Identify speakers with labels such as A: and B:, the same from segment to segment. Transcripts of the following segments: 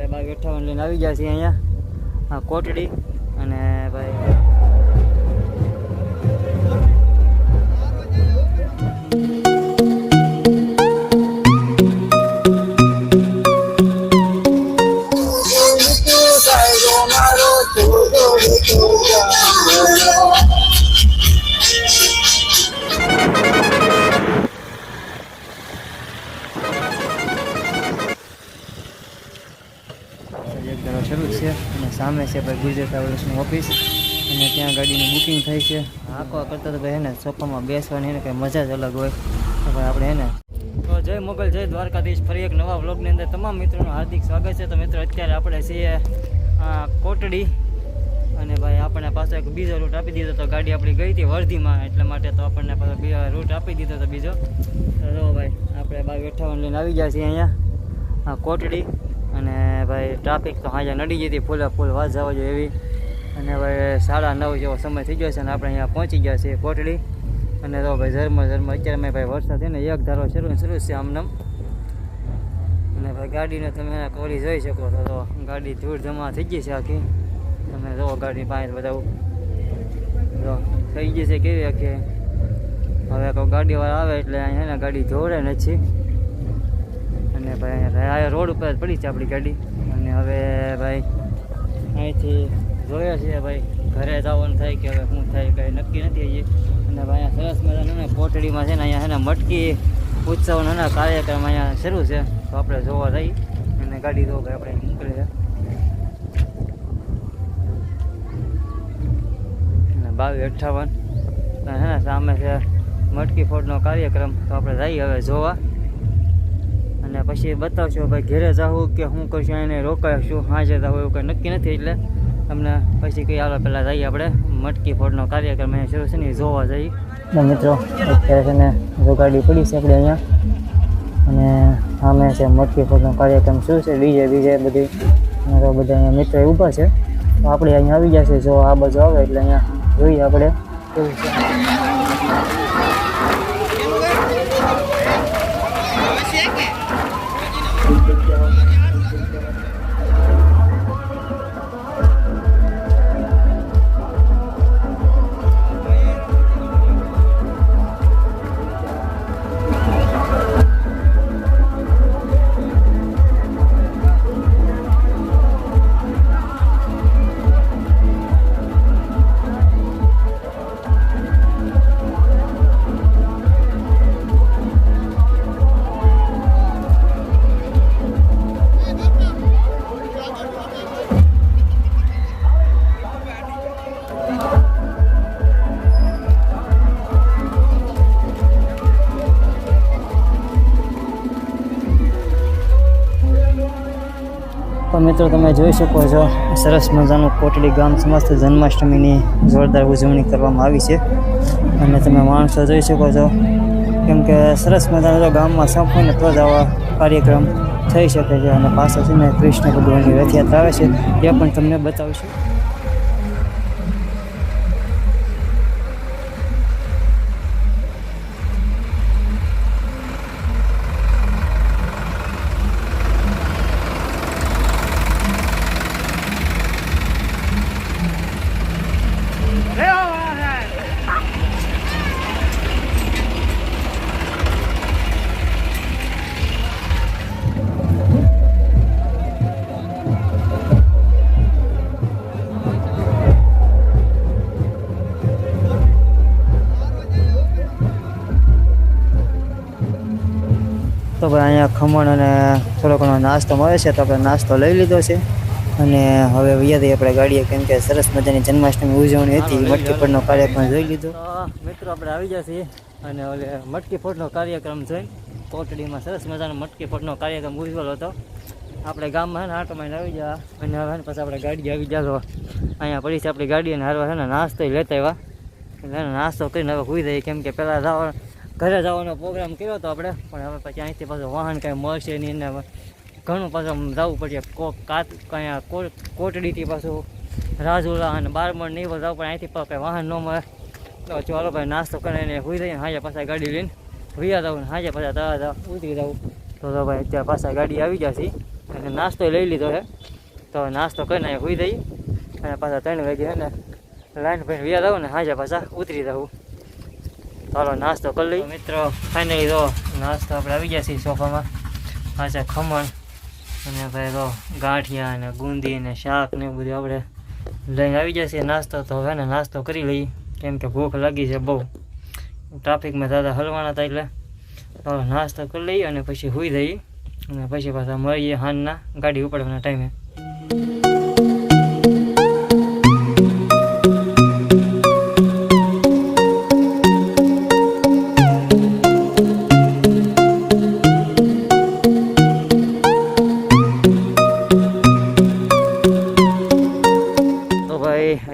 A: આપણે 2258 લઈને આવી ગયા છીએ અહીંયા કોટડી અને ભાઈ શરૂ છે અને સામે છે ભાઈ ગુજરાત ટ્રાવેલ્સની ઓફિસ અને ત્યાં ગાડીની બુકિંગ થઈ છે. આખવા કરતાં તો ભાઈ હે ને સોફામાં બેસવાની એને કંઈ મજા જ અલગ હોય. તો ભાઈ આપણે હે ને તો જય મોગલ જય દ્વારકાધીશ, ફરી એક નવા વ્લોગની અંદર તમામ મિત્રોનું હાર્દિક સ્વાગત છે. તો મિત્રો અત્યારે આપણે છીએ કોટડી અને ભાઈ આપણને પાછો એક બીજો રૂટ આપી દીધો. તો ગાડી આપણી ગઈ હતી વર્ધીમાં, એટલા માટે તો આપણને પાછો રૂટ આપી દીધો હતો બીજો. તો જો ભાઈ આપણે 2258 લઈને આવી ગયા છીએ અહીંયા કોટડી અને ભાઈ ટ્રાફિક તો હાજર નડી જતી ફૂલે ફૂલ વાત જવા જોઈએ એવી. અને ભાઈ 9:30 જેવો સમય થઈ ગયો છે અને આપણે અહીંયા પહોંચી ગયા છીએ કોટડી. અને તો ભાઈ ઝરમર અત્યારે મેં ભાઈ વરસાદ છે ને એક ધારો શરૂ છે આમનામ. અને ભાઈ ગાડીને તમે કોરી જોઈ શકો છો. તો ગાડી ધૂળ જમા થઈ ગઈ છે આખી. તમે જો ગાડી પાસે બધા જો થઈ ગઈ છે કેવી આખી. હવે કોઈ ગાડીવાળા આવે એટલે અહીંયા ગાડી ધોળે નથી. અને ભાઈ આ રોડ ઉપર જ પડી છે આપણી ગાડી. અને હવે ભાઈ અહીંથી જોયા છીએ ભાઈ ઘરે જવાનું થાય કે હવે શું થાય કંઈ નક્કી નથી હજી. અને ભાઈ અહીંયા સરસ મજાનું કોટડીમાં છે ને અહીંયા છે ને મટકી ઉત્સવનો કાર્યક્રમ અહીંયા શરૂ છે. તો આપણે જોવા જઈએ અને ગાડી તો ભાઈ આપણે મોકલી છે. અને 2258 છે ને સામે છે મટકી ફોડનો કાર્યક્રમ. તો આપણે જઈએ હવે જોવા અને પછી બતાવશો ભાઈ ઘેરે જાવું કે શું કરશું, એને રોકાઈશું હાજર જવું એવું કંઈ નક્કી નથી. એટલે તમને પછી કંઈ હાલો પહેલાં જઈએ આપણે મટકી ફોડનો કાર્યક્રમ અહીંયા શરૂ છે ને જોવા જઈએ. મિત્રો અત્યારે છે ને જો ગાડી પડી છે આપણે અહીંયા અને સામે છે મટકી ફોડનો કાર્યક્રમ શું છે બીજે બધી તો બધા અહીંયા મિત્રો ઊભા છે. તો આપણે અહીંયા આવી ગયા છે. જો આ બાજુ આવે એટલે અહીંયા જોઈએ આપણે કેવું છે. તો મિત્રો તમે જોઈ શકો છો સરસ મજાનું કોટડી ગામ સમસ્ત જન્માષ્ટમીની જોરદાર ઉજવણી કરવામાં આવી છે. અને તમે માણસો જોઈ શકો છો કેમ કે સરસ મજાનો જો ગામમાં સંપૂર્ણ તો જ આવા કાર્યક્રમ થઈ શકે છે. અને પાછળ છે ને કૃષ્ણ ભગવાનની રથયાત્રા આવે છે એ પણ તમને બતાવીશું. તો ભાઈ અહીંયા ખમણ અને થોડો ઘણો નાસ્તો મળે છે. તો આપણે નાસ્તો લઈ લીધો છે અને હવે વૈયાથી આપણે ગાડીએ કેમ કે સરસ મજાની જન્માષ્ટમી ઉજવણી હતી મટકી ફોડનો કાર્યક્રમ જોઈ લીધો. મિત્રો આપણે આવી ગયા છીએ અને ઓલે મટકી ફોડનો કાર્યક્રમ જોઈ કોટડીમાં સરસ મજાનો મટકી ફોડનો કાર્યક્રમ ઉજવેલો હતો. આપણે ગામમાં છે ને આટો મારીને આવી ગયા અને હવે પછી આપણે ગાડી આવી ગયા. તો અહીંયા પડી છે આપણી ગાડી અને હારવા છે ને નાસ્તો લેતા આવ્યા. એટલે નાસ્તો કરીને હવે સુઈ જઈએ કેમ કે પહેલાં ઘરે જવાનો પ્રોગ્રામ કર્યો હતો આપણે. પણ હવે પછી અહીંથી પાછું વાહન કાંઈ મળશે નહીં ને ઘણું પાછું જવું પડશે કોટડીથી પાછું રાજુલા અને બારમણ નહીં જવું પણ અહીંથી કંઈ વાહન ન મળે. તો ચાલો ભાઈ નાસ્તો કરીને સુઈ જઈએ. હાજે પાછા ગાડી લઈને ભૈયા જવું ને હાજે પાછા ઉતરી જવું. તો ભાઈ અત્યારે પાછા ગાડી આવી જશે અને અને નાસ્તો લઈ લીધો છે. તો નાસ્તો કરીને અહીંયા સુઈ જઈએ અને પાછા 3 વાગે છે ને લાઈન ભાઈને વ્યાજ આવું ને હાજર પાછા ઉતરી જવું. ચાલો નાસ્તો કરી લઈએ મિત્રો. ફાઇનલી તો નાસ્તો આપણે આવી ગયા છીએ સોફામાં. પાછા ખમણ અને ભાઈ તો ગાંઠિયા અને ગુંદી અને શાક ને એવું બધું આપણે લઈને આવી જશે નાસ્તો. તો હવે ને નાસ્તો કરી લઈએ કેમ કે ભૂખ લાગી છે બહુ. ટ્રાફિકમાં દાદા હલવાના હતા એટલે ચાલો નાસ્તો કરી લઈએ અને પછી સૂઈ જઈએ અને પછી પાછા મળીએ હાંજના ગાડી ઉપાડવાના ટાઈમે.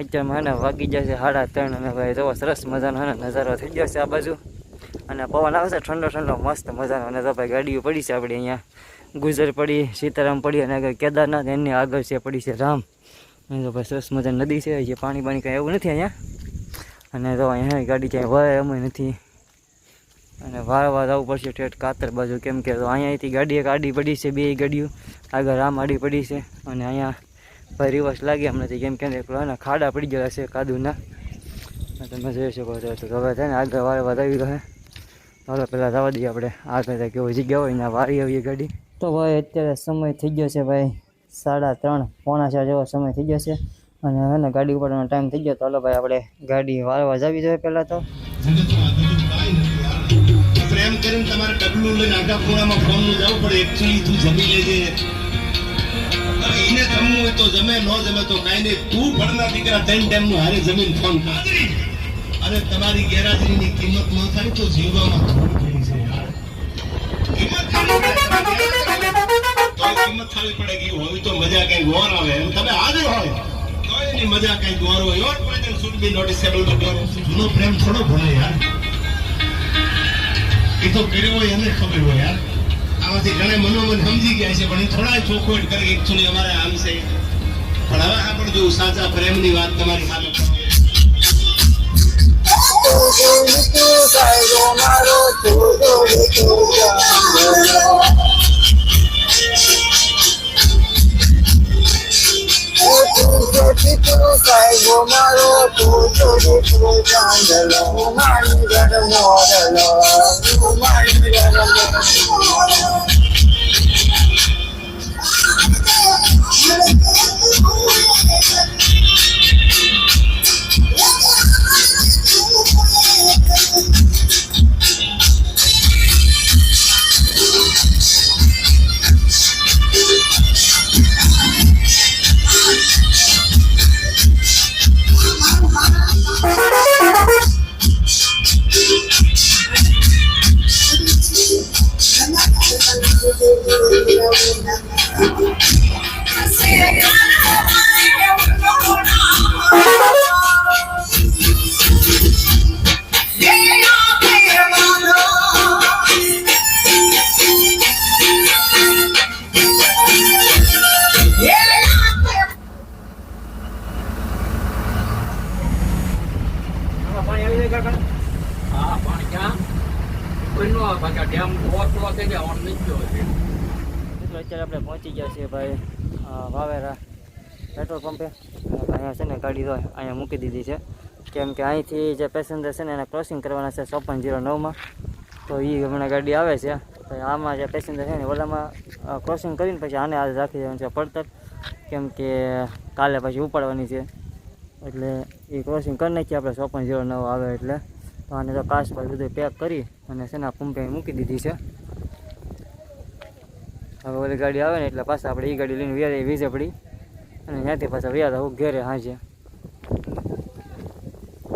A: અત્યારમાં ને વાગી જશે 3:30 અને ભાઈ તો સરસ મજાનો નજારો થઈ જશે આ બાજુ અને પવન આવશે ઠંડો ઠંડો મસ્ત મજાનો. અને તો ભાઈ ગાડીઓ પડી છે આપણે અહીંયા ગુજર પડી, સીતારામ પડી અને આગળ કેદારનાથ, એની આગળ છે પડી છે રામ. અને તો ભાઈ સરસ મજાની નદી છે, જે પાણી કાંઈ એવું નથી અહીંયા. અને તો અહીંયા ગાડી ક્યાંય વળે એમ નથી અને વારવાર આવવું પડશે ઠેઠ કાતર બાજુ કેમ કે તો અહીંયાથી ગાડી એક આડી પડી છે, 2 ગાડીઓ આગળ રામ આડી પડી છે અને અહીંયા ભાઈ રિવર્સ લાગે એમ નથી કેમ કે ખાડા પડી ગયા છે કાદુના. તમે જોઈ શકો છો. તો હવે છે ને આગળ વારવાર આવી ગયો. ચાલો પહેલાં જવા દઈએ આપણે આગળ કેવી જગ્યા હોય ને વારી આવીએ ગાડી. તો ભાઈ અત્યારે સમય થઈ ગયો છે ભાઈ 3:30 પોણા 4 જેવો સમય થઈ ગયો છે અને હવે ગાડી ઉપાડવાનો ટાઈમ થઈ ગયો. તો ચાલો ભાઈ આપણે ગાડી વારવા જવી જોઈએ પહેલાં તો.
B: પ્રેમ કરીને તમારે ડબલું લઈને આગા ખૂણામાં ફોનનું જવું પડે. એકચ્યુઅલી તું જમી લેજે. એને જમવું હોય તો જમે, ન જમે તો કાંઈ નહીં. તું ભણના દીકરા 3 ટાઈમનું હારે જમીન ફોન કાદરી. અને તમારી ગેરહાજરીની કિંમત ન થાય તો જીવવામાં થોડી ઘણી છે યાર. કિંમત થવી પડે કે હોય તો મજા કઈ ગોર આવે. એમ તમે હાજર હોય તો એની મજા કઈ ગોર હોય. Your present should be noticeable. જૂનો પ્રેમ થોડો ભૂલે યાર. એ તો કર્યો હોય એને ખબર હોય યાર. આમાંથી ઘણા મનોમન સમજી ગયા છે પણ એ થોડા ચોખવટ કરે એકચ્યુઅલી અમારે આમ છે. પણ હવે આ પણ જો સાચા પ્રેમની વાત તમારી સામે
A: અત્યારે આપણે પહોંચી ગયા છીએ ભાઈ વાવેરા પેટ્રોલ પંપે. અહીંયા છે ને ગાડી તો અહીંયા મૂકી દીધી છે કેમ કે અહીંથી જે પેસેન્જર છે ને એને ક્રોસિંગ કરવાના છે 5409માં. તો એ હમણાં ગાડી આવે છે. તો આમાં જે પેસેન્જર છે ને ઓલામાં ક્રોસિંગ કરીને પછી આને આજે રાખી દેવાનું છે પડતર કેમ કે કાલે પછી ઉપાડવાની છે. એટલે એ ક્રોસિંગ કરી નાખીએ આપણે 5409 આવે એટલે. તો આને તો કાચ પર બધું પેક કરી અને છે ને પંપે મૂકી દીધી છે. હવે ઓલી ગાડી આવે ને એટલે પાછા આપણે એ ગાડી લઈને વ્યાજ વીજે પડી અને ત્યાંથી પાછા વ્યાજ આવું ઘેરે હાજે.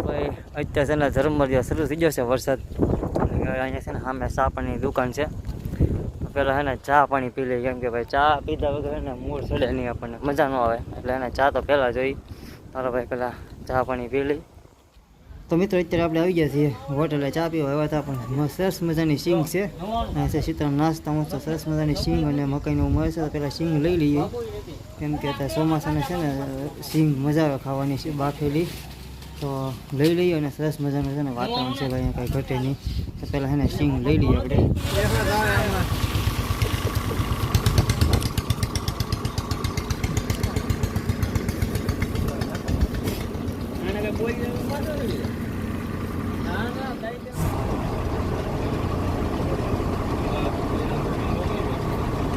A: ભાઈ અત્યારે છે ને ઝરમર શરૂ થઈ ગયો છે વરસાદ. અહીંયા છે ને સામે ચા પાણીની દુકાન છે. પહેલાં છે ને ચા પાણી પી લઈએ કેમ કે ભાઈ ચા પીધા વગર એને મૂળ ચડે નહીં, આપણને મજા ન આવે. એટલે એને ચા તો પહેલાં જોઈ. તારો ભાઈ પહેલાં ચા પાણી પી લઈ. તો મિત્રો અત્યારે આપણે આવી ગયા છીએ હોટલે ચા પીવા આવ્યા હતા પણ સરસ મજાની સિંગ છે. અને છે સીતારામ નાસ્તા મસ્ત સરસ મજાની સિંગ અને મકાઈનું મળે છે. તો પહેલાં સિંગ લઈ લઈએ કેમ કે અત્યારે ચોમાસાને છે ને સિંગ મજા આવે ખાવાની છે બાફેલી. તો લઈ લઈએ અને સરસ મજાનું છે ને વાતાવરણ છે ભાઈ કાંઈ ઘટે નહીં. તો પહેલાં છે ને સિંગ લઈ લઈએ આપણે.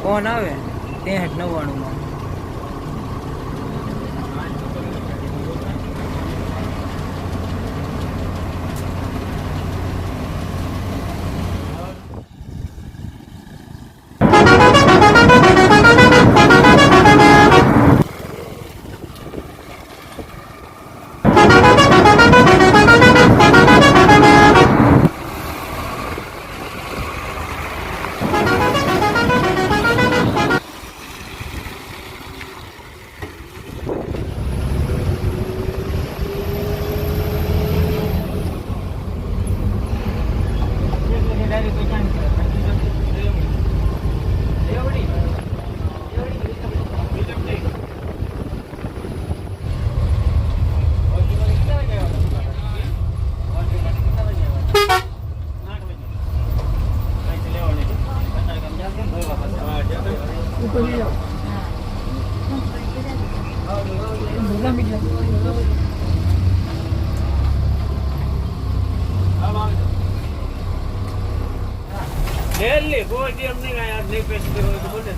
A: ફોન આવે 6399 માં.
C: ડેલી કોઈ દી એમ નહીં કાંઈ આજ નહીં પેસેન્જર હોય તો બોલે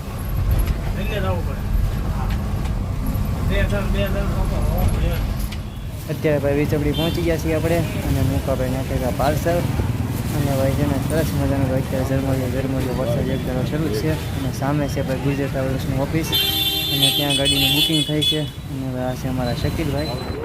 C: એટલે જવું પડે.
A: અત્યારે ભાઈ વીચકડી પહોંચી ગયા છીએ આપણે અને મુકાભાઈ નાખેલા પાર્સલ. અને ભાઈ છે ને સરસ મજાનો ભાઈ અત્યારે ઝરમરીયો વરસાદ એક ધારો શરૂ છે અને સામે છે ભાઈ ગુજરાત ટ્રાવેલ્સની ઓફિસ અને ત્યાં ગાડીનું બુકિંગ થાય છે. અને હવે આ છે અમારા શકીલભાઈ.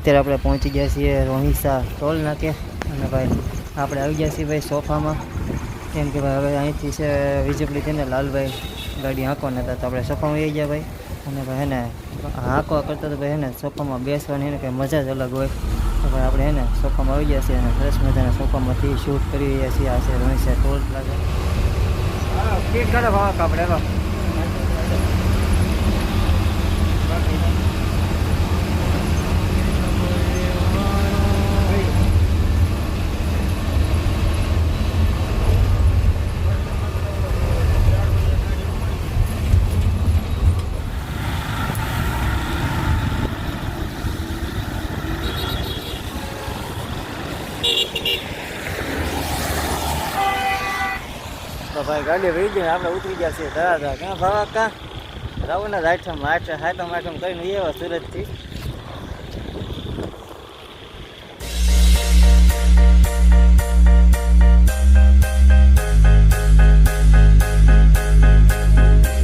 A: અત્યારે આપણે પહોંચી ગયા છીએ રોહિસા ટોલ નાકે અને ભાઈ આપણે આવી ગયા છીએ ભાઈ સોફામાં. કેમ કે ભાઈ હવે અહીંથી છે વિજયપુરી છે ને લાલભાઈ ગાડી હાંકવાના હતા તો આપણે સોફામાં આવી ગયા ભાઈ. અને ભાઈ એને હાંકવા કરતાં તો ભાઈ એને સોફામાં બેસવાની એને કંઈ મજા જ અલગ હોય. તો ભાઈ આપણે એને સોફામાં આવી ગયા છીએ અને સરસ મજાના સોફામાંથી શૂટ કરી રહ્યા છીએ. આ છે રોહિસા ટોલ પ્લાઝા. ઠીક કરે ભાવ આપણે તો ભાઈ ગાડી વહી ગઈ આપણે ઉતરી ગયા છીએ ધરાધરા. ક્યાં ભાવા ક્યાં રાવના આઠમ કરીને એવા સુરતથી